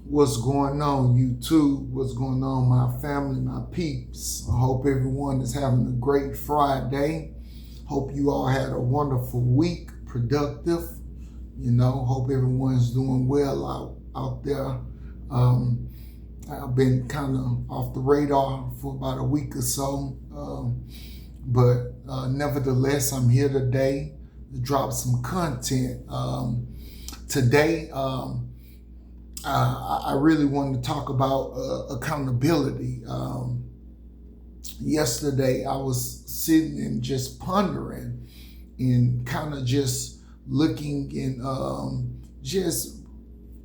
What's going on, YouTube? What's going on, my family, my peeps? I hope everyone is having a great Friday. Hope you all had a wonderful week, productive. Hope everyone's doing well out there. I've been kind of off the radar for about a week or so, but nevertheless, I'm here today to drop some content. Today, I really wanted to talk about accountability. Yesterday, I was sitting and just pondering and kind of just looking and just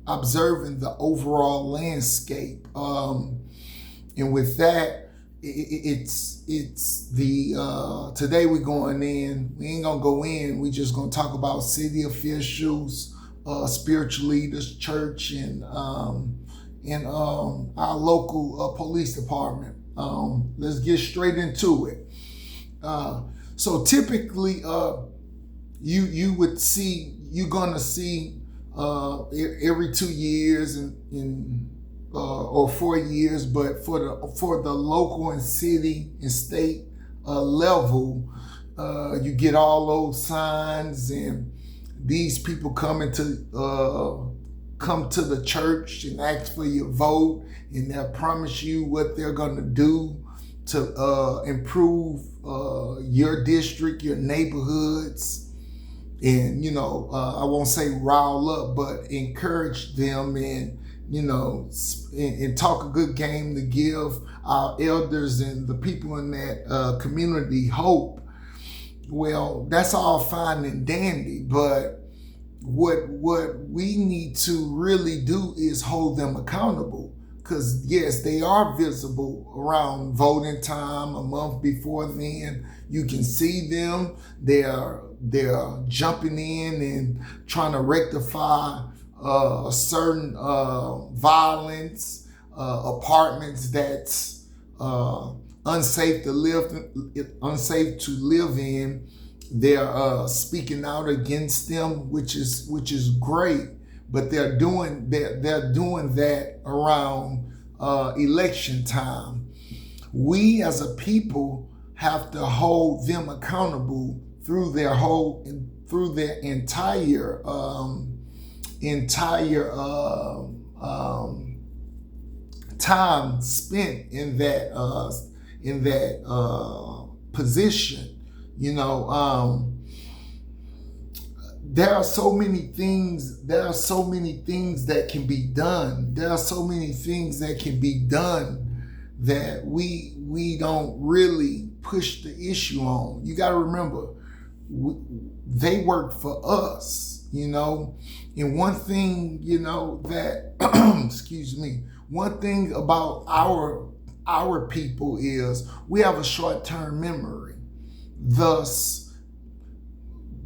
observing the overall landscape. And with that, it's the today we're going in. We ain't gonna go in. We just gonna talk about city officials, spiritual leaders, church, and our local police department. Let's get straight into it. So typically, you're gonna see every 2 years or 4 years, but for the local and city and state level, you get all those signs, and these people come to the church and ask for your vote, and they'll promise you what they're gonna do to improve your district, your neighborhoods, and I won't say rile up, but encourage them, and and talk a good game to give our elders and the people in that community hope. Well, that's all fine and dandy, but what we need to really do is hold them accountable. Because yes, they are visible around voting time. A month before then, you can see them. They're jumping in and trying to rectify certain violence, apartments that's unsafe to live in. They're speaking out against them, which is great. But they're doing that around election time. We as a people have to hold them accountable through their entire time spent in that position. There are so many things. There are so many things that can be done. There are so many things that can be done that we don't really push the issue on. You got to remember, they work for us, And one thing, that excuse me. One thing about our people is we have a short-term memory. Thus,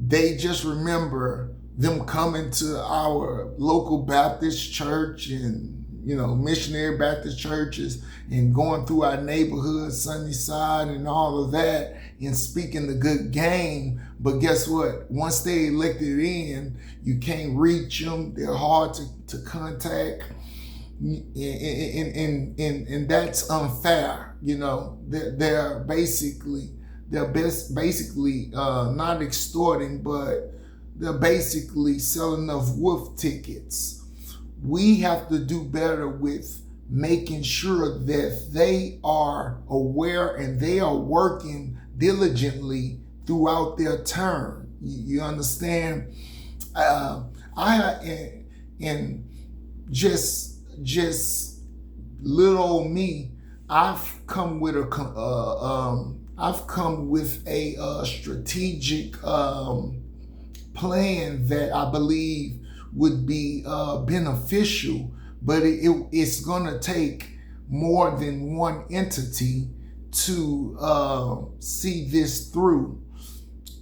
they just remember them coming to our local Baptist church and, missionary Baptist churches, and going through our neighborhood, Sunnyside, and all of that, and speaking the good game. But guess what? Once they elected in, you can't reach them. They're hard to contact. And that's unfair. They're basically not extorting, but they're basically selling us wolf tickets. We have to do better with making sure that they are aware and they are working diligently throughout their term. You understand? Just little old me, I've come with a strategic plan that I believe would be beneficial, but it's going to take more than one entity to see this through.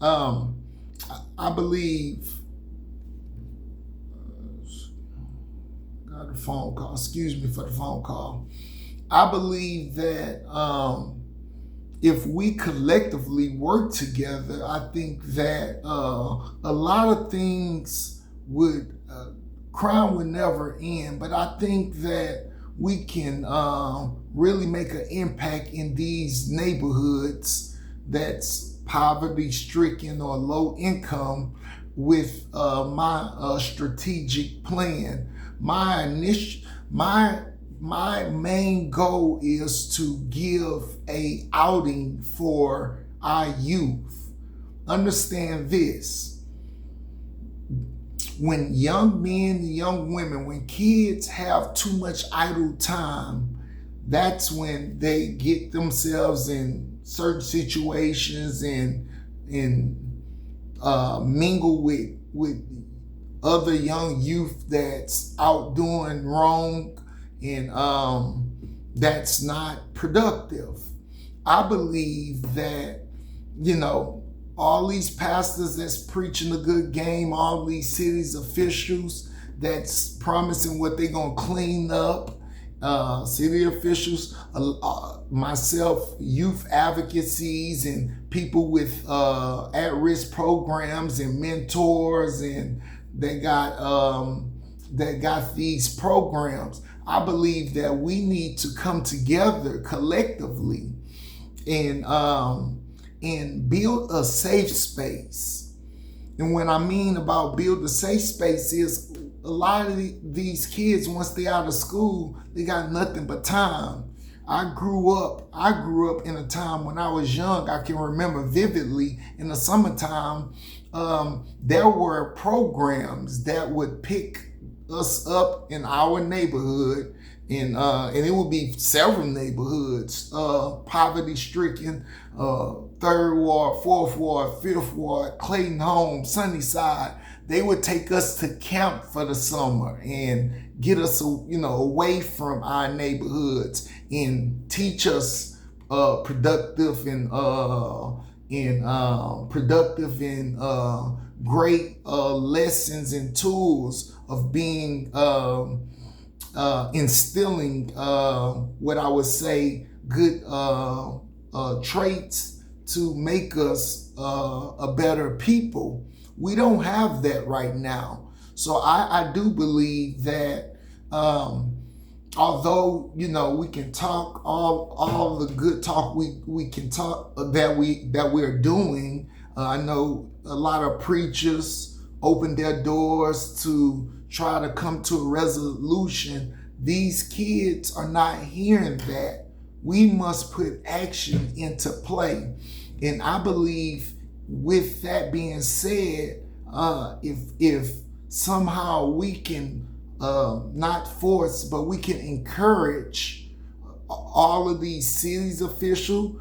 I believe, got a phone call, excuse me for the phone call. I believe that if we collectively work together, I think that a lot of things would crime will never end, but I think that we can really make an impact in these neighborhoods that's poverty stricken or low income with my strategic plan. My main goal is to give a outing for our youth. Understand this: when young men and young women, when kids have too much idle time, that's when they get themselves in certain situations and mingle with other young youth that's out doing wrong and that's not productive. I believe that, all these pastors that's preaching a good game, all these cities officials that's promising what they're going to clean up, city officials, myself, youth advocacies, and people with at-risk programs and mentors, and they got these programs. I believe that we need to come together collectively and build a safe space. And what I mean about build a safe space is a lot of these kids, once they're out of school, they got nothing but time. I grew up in a time when I was young. I can remember vividly in the summertime, there were programs that would pick us up in our neighborhood, and it would be several neighborhoods, poverty stricken, 3rd Ward, 4th Ward, 5th Ward, Clayton Home, Sunnyside. They would take us to camp for the summer and get us, away from our neighborhoods and teach us productive and great lessons and tools of being instilling what I would say good traits to make us a better people. We don't have that right now. So I do believe that although we can talk all the good talk we can talk that we're doing, I know a lot of preachers open their doors to try to come to a resolution. These kids are not hearing that. We must put action into play. And I believe, with that being said, if somehow we can not force, but we can encourage all of these cities official,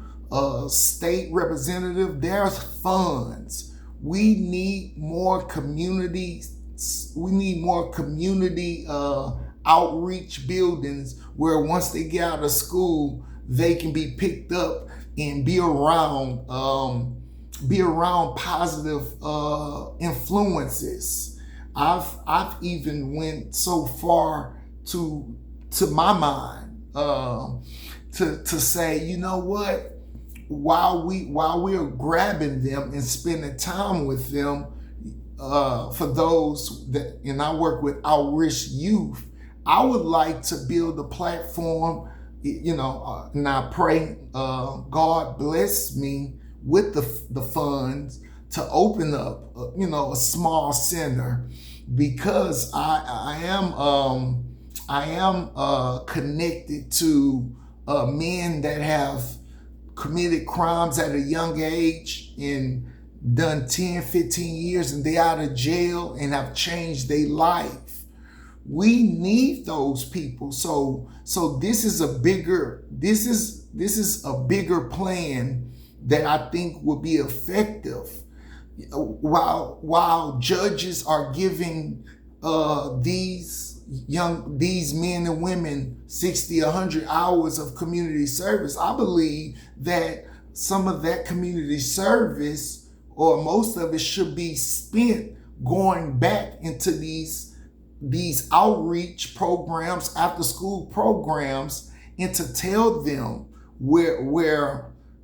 state representative, there's funds. We need more community. We need more community outreach buildings where once they get out of school, they can be picked up and be around positive influences. I've even went so far to my mind to say, you know what? While we're grabbing them and spending time with them, for those that, and I work with out-risk youth, I would like to build a platform, and I pray God bless me with the funds to open up, a small center, because I am connected to men that have committed crimes at a young age and done 10, 15 years, and they out of jail and have changed their life. We need those people. So this is a bigger plan that I think will be effective. While judges are giving these men and women 60, 100 hours of community service, I believe that some of that community service, or most of it, should be spent going back into these outreach programs, after school programs, and to tell them where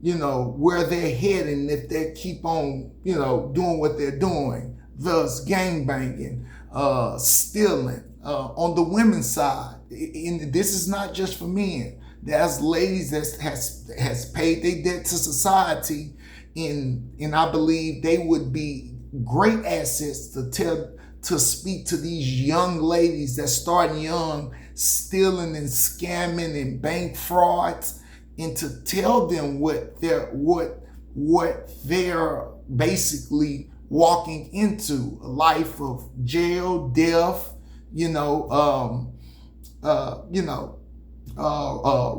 they're heading if they keep on doing what they're doing, thus gang banging, stealing. On the women's side, and this is not just for men. There's ladies that has paid their debt to society, and I believe they would be great assets to speak to these young ladies that starting young, stealing and scamming and bank frauds, and to tell them what they're basically walking into: a life of jail, death,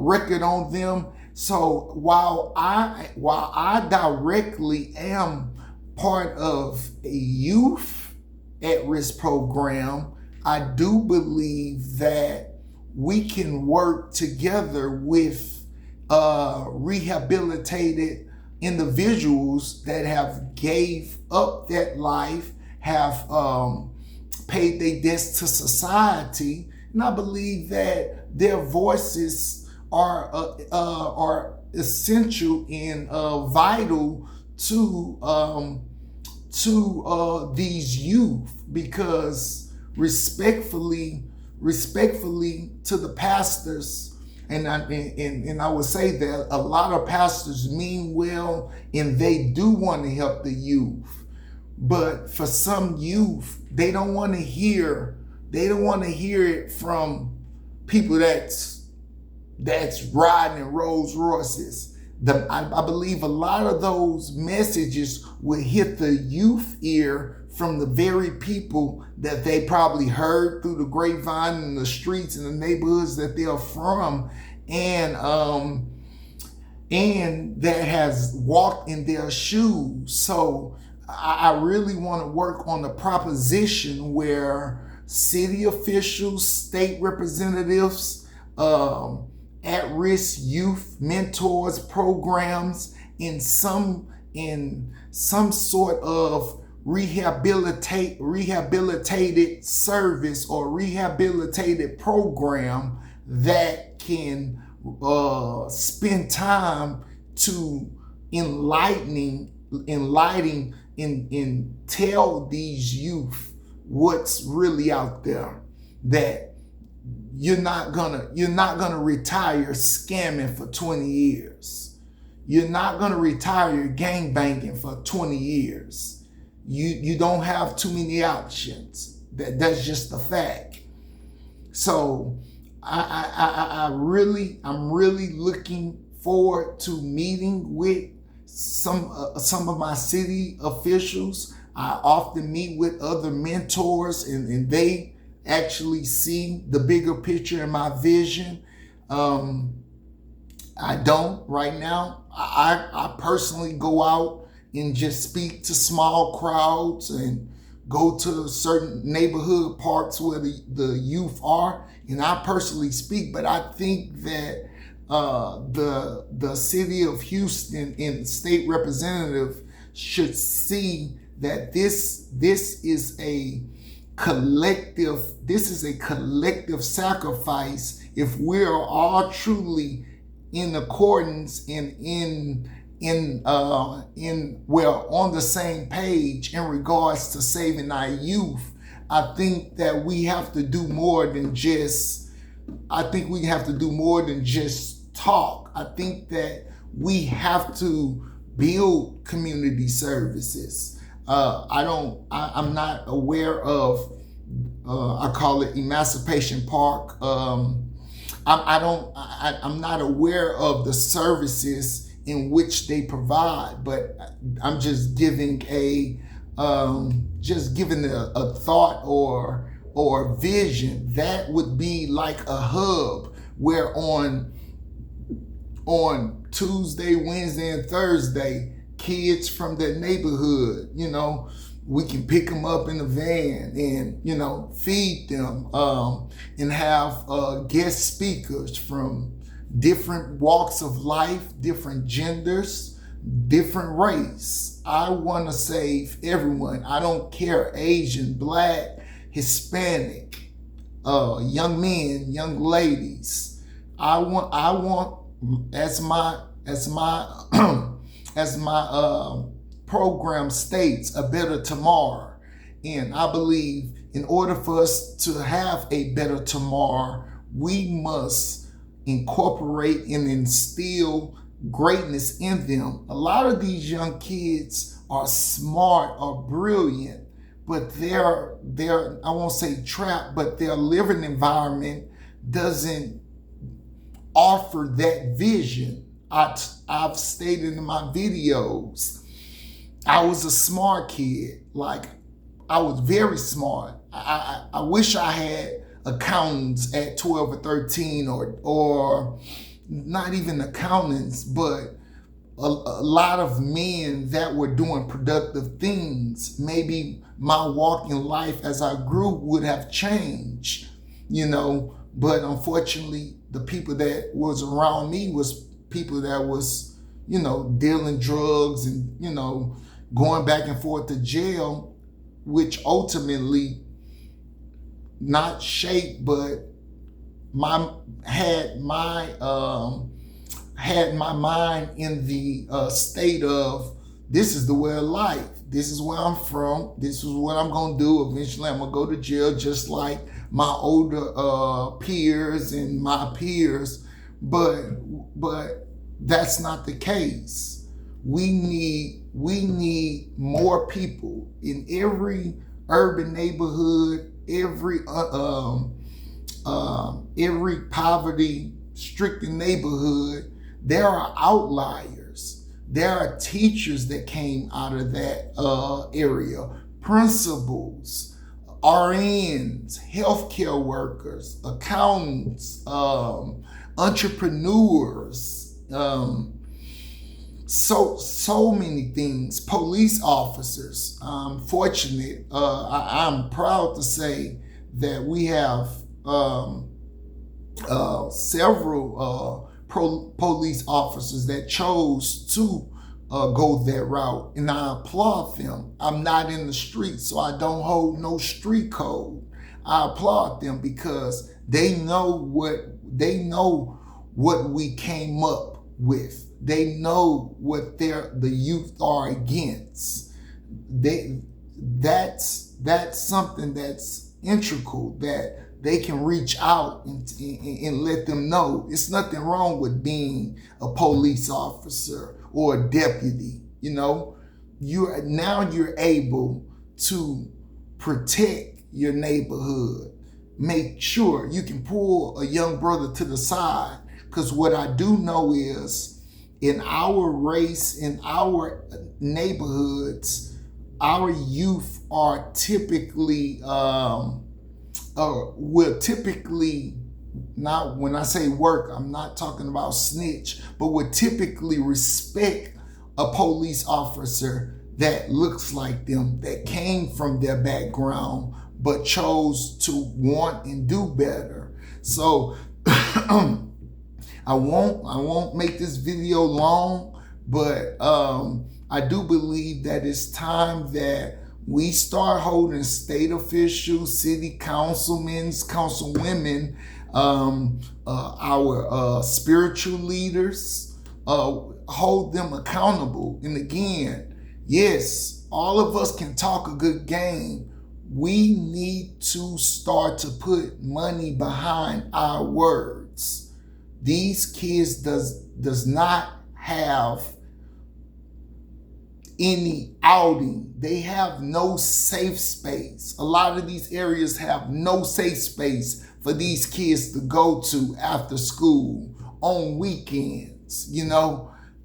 record on them. So while I directly am part of a youth at-risk program, I do believe that we can work together with rehabilitated individuals that have gave up that life, have paid their debts to society, and I believe that their voices are essential and vital to these youth, because respectfully to the pastors, and I would say that a lot of pastors mean well and they do want to help the youth, but for some youth, they don't want to hear it from people that's riding in Rolls Royces. I believe a lot of those messages will hit the youth ear from the very people that they probably heard through the grapevine in the streets and the neighborhoods that they're from, and that has walked in their shoes. So I really want to work on the proposition where city officials, state representatives, at-risk youth mentors programs, in some sort of rehabilitated service or rehabilitated program that can spend time to enlightening and tell these youth what's really out there, that you're not gonna retire scamming for 20 years. You're not gonna retire gangbanging for 20 years. You don't have too many options. That's just a fact. So I'm really looking forward to meeting with some of my city officials. I often meet with other mentors, and they actually see the bigger picture in my vision. I don't right now. I personally go out and just speak to small crowds and go to certain neighborhood parks where the youth are, and I personally speak. But I think that the city of Houston and state representative should see that this is a collective sacrifice if we're all truly in accordance and on the same page in regards to saving our youth. I think that we have to do more than just talk. I think that we have to build community services. I'm not aware of, I call it Emancipation Park. I'm not aware of the services in which they provide, but I'm just giving a thought or a vision that would be like a hub where on Tuesday, Wednesday, and Thursday, kids from their neighborhood, we can pick them up in the van and, feed them, and have guest speakers from different walks of life, different genders, different race. I want to save everyone. I don't care, Asian, Black, Hispanic, young men, young ladies. I want as my program states, a better tomorrow. And I believe in order for us to have a better tomorrow, we must incorporate and instill greatness in them. A lot of these young kids are smart or brilliant, but they're I won't say trapped, but their living environment doesn't offer that vision. I've stated in my videos, I was a smart kid. Like, I was very smart. I wish I had accountants at 12 or 13, or not even accountants, but a lot of men that were doing productive things. Maybe my walk in life as I grew would have changed, but unfortunately the people that was around me was people that was, dealing drugs and, going back and forth to jail, which ultimately not shaped, but had my mind in the state of, this is the way of life. This is where I'm from. This is what I'm going to do. Eventually I'm going to go to jail just like my older peers and my peers. But that's not the case. We need more people in every urban neighborhood, every poverty-stricken neighborhood. There are outliers. There are teachers that came out of that area, principals, RNs, healthcare workers, accountants, entrepreneurs, so many things. Police officers. I'm fortunate. I'm proud to say that we have several police officers that chose to go that route, and I applaud them. I'm not in the street, so I don't hold no street code. I applaud them because they know what we came up with. They know what the youth are against. That's something that's integral, that they can reach out and let them know. It's nothing wrong with being a police officer or a deputy. You're able to protect your neighborhood. Make sure you can pull a young brother to the side, because what I do know is, in our race, in our neighborhoods, our youth are typically will typically, not when I say work, I'm not talking about snitch, but would typically respect a police officer that looks like them, that came from their background, but chose to want and do better. So I won't make this video long, but I do believe that it's time that we start holding state officials, city councilmen, councilwomen, our spiritual leaders, hold them accountable. And again, yes, all of us can talk a good game. We need to start to put money behind our words. These kids does not have any outing. They have no safe space. A lot of these areas have no safe space for these kids to go to after school, on weekends.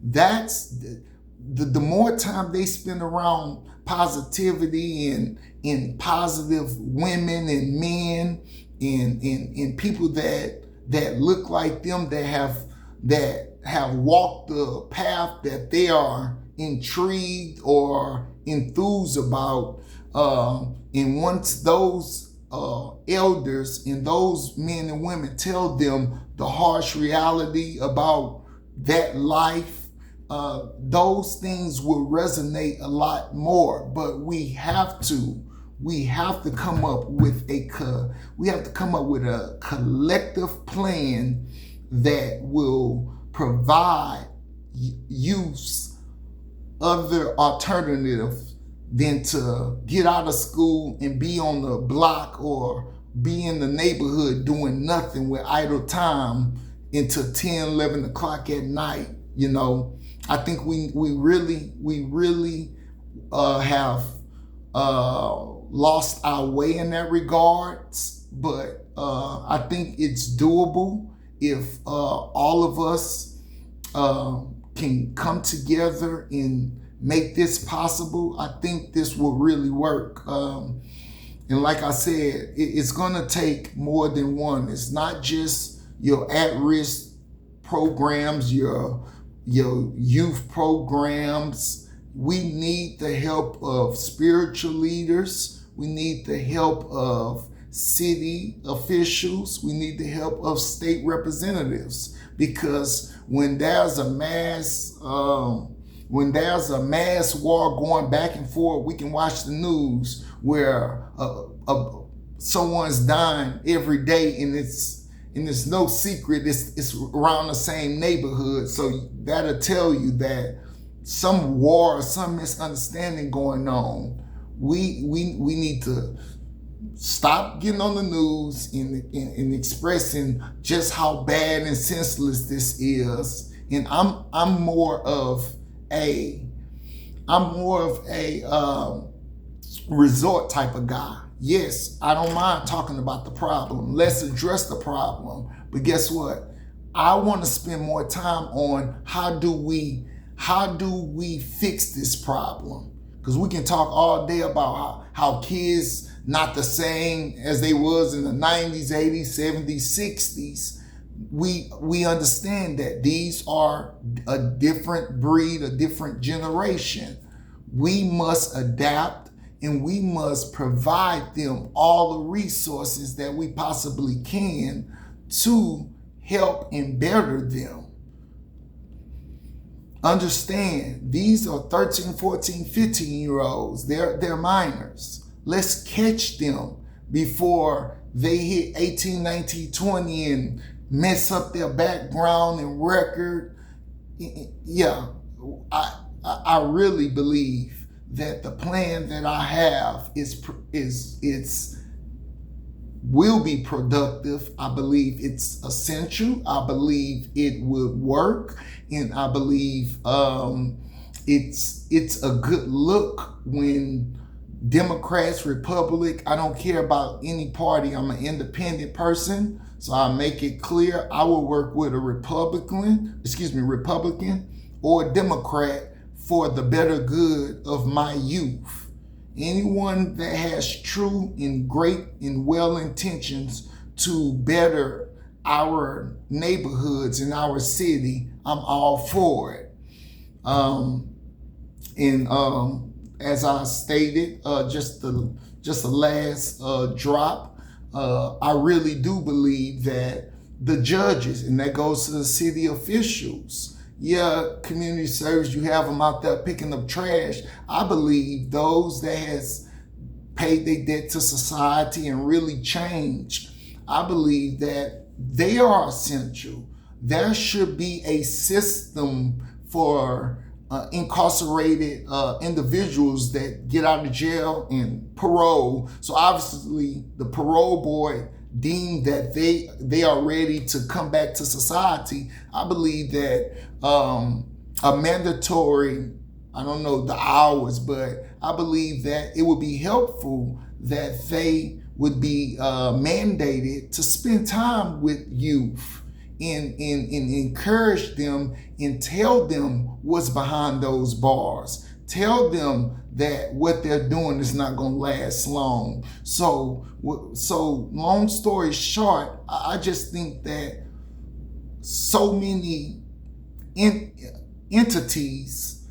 That's the more time they spend around positivity and in positive women and men and people that look like them, that have walked the path that they are intrigued or enthused about, and once those elders and those men and women tell them the harsh reality about that life, those things will resonate a lot more. But we have to come up with a collective plan that will provide youths other alternatives than to get out of school and be on the block or be in the neighborhood doing nothing with idle time until 10, 11 o'clock at night. I think we really have lost our way in that regards, but I think it's doable if all of us can come together and make this possible. I think this will really work. And like I said, it's going to take more than one. It's not just your at-risk programs, your youth programs. We need the help of spiritual leaders. We need the help of city officials. We need the help of state representatives, because when there's a mass war going back and forth, we can watch the news where someone's dying every day, and it's no secret. It's around the same neighborhood. So that'll tell you that some war or some misunderstanding going on. We need to stop getting on the news and expressing just how bad and senseless this is. And I'm more of a resort type of guy. Yes, I don't mind talking about the problem. Let's address the problem. But guess what? I want to spend more time on how do we fix this problem? Because we can talk all day about how kids not the same as they was in the 90s, 80s, 70s, 60s. We understand that these are a different breed, a different generation. We must adapt, and we must provide them all the resources that we possibly can to help and better them. Understand, these are 13, 14, 15-year-olds. They're minors. Let's catch them before they hit 18, 19, 20 and mess up their background and record. Yeah, I really believe that the plan that I have will be productive. I believe it's essential. I believe it would work, and I believe it's a good look when Democrats, Republic, I don't care about any party. I'm an independent person, so I make it clear I will work with a Republican or a Democrat for the better good of my youth. Anyone that has true and great and well intentions to better our neighborhoods and our city, I'm all for it. As I stated, just the last drop, I really do believe that the judges, and that goes to the city officials. Yeah, community service, you have them out there picking up trash. I believe those that has paid their debt to society and really changed, I believe that they are essential. There should be a system for incarcerated individuals that get out of jail and parole. So obviously the parole board deemed that they are ready to come back to society. I believe that a mandatory, I don't know the hours, but I believe that it would be helpful that they would be mandated to spend time with youth and encourage them and tell them what's behind those bars. Tell them that what they're doing is not going to last long. So long story short, I just think that so many entities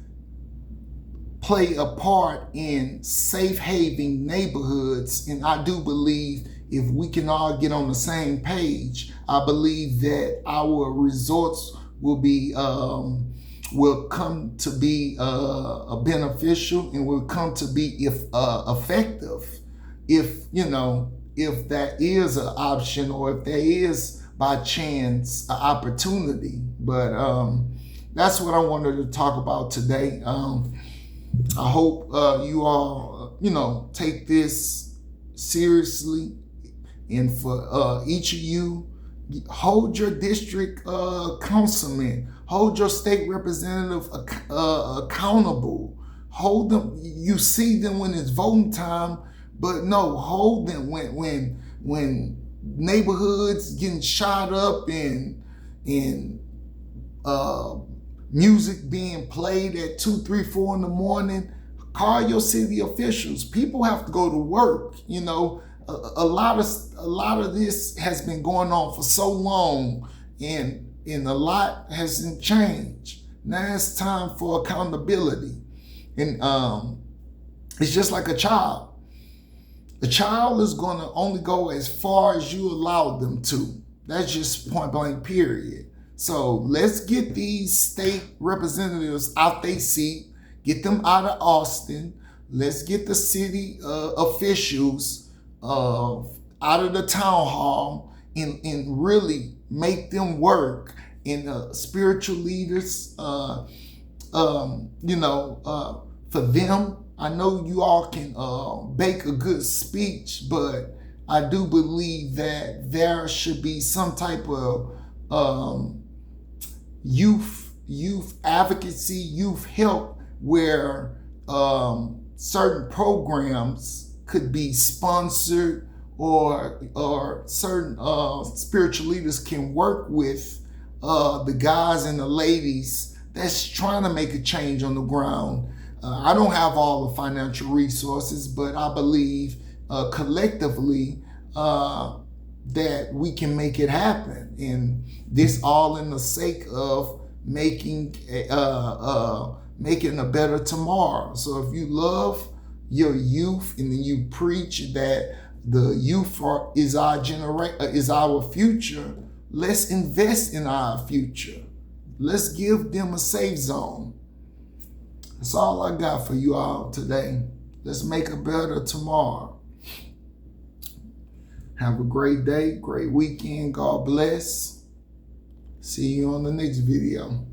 play a part in safe haven neighborhoods, and I do believe if we can all get on the same page, I believe that our resorts will come to be beneficial, and will come to be effective. If that is an option, or if there is by chance an opportunity. But that's what I wanted to talk about today. I hope you all, take this seriously. And for each of you, hold your district councilman, hold your state representative accountable. Hold them. You see them when it's voting time, but no, hold them when neighborhoods getting shot up and music being played at 2, 3, 4 in the morning. Call your city officials. People have to go to work. A lot of this has been going on for so long, and a lot hasn't changed. Now it's time for accountability. And it's just like a child. A child is going to only go as far as you allow them to. That's just point blank, period. So let's get these state representatives out their seat, get them out of Austin. Let's get the city officials out of the town hall and really make them work. And spiritual leaders, for them, I know you all can bake a good speech, but I do believe that there should be some type of youth advocacy, youth help, where certain programs could be sponsored, or certain spiritual leaders can work with the guys and the ladies that's trying to make a change on the ground. I don't have all the financial resources, but I believe collectively that we can make it happen. And this all in the sake of making a better tomorrow. So if you love your youth and then you preach that the youth is our future, let's invest in our future. Let's give them a safe zone. That's all I got for you all today. Let's make a better tomorrow. Have a great day, great weekend. God bless. See you on the next video.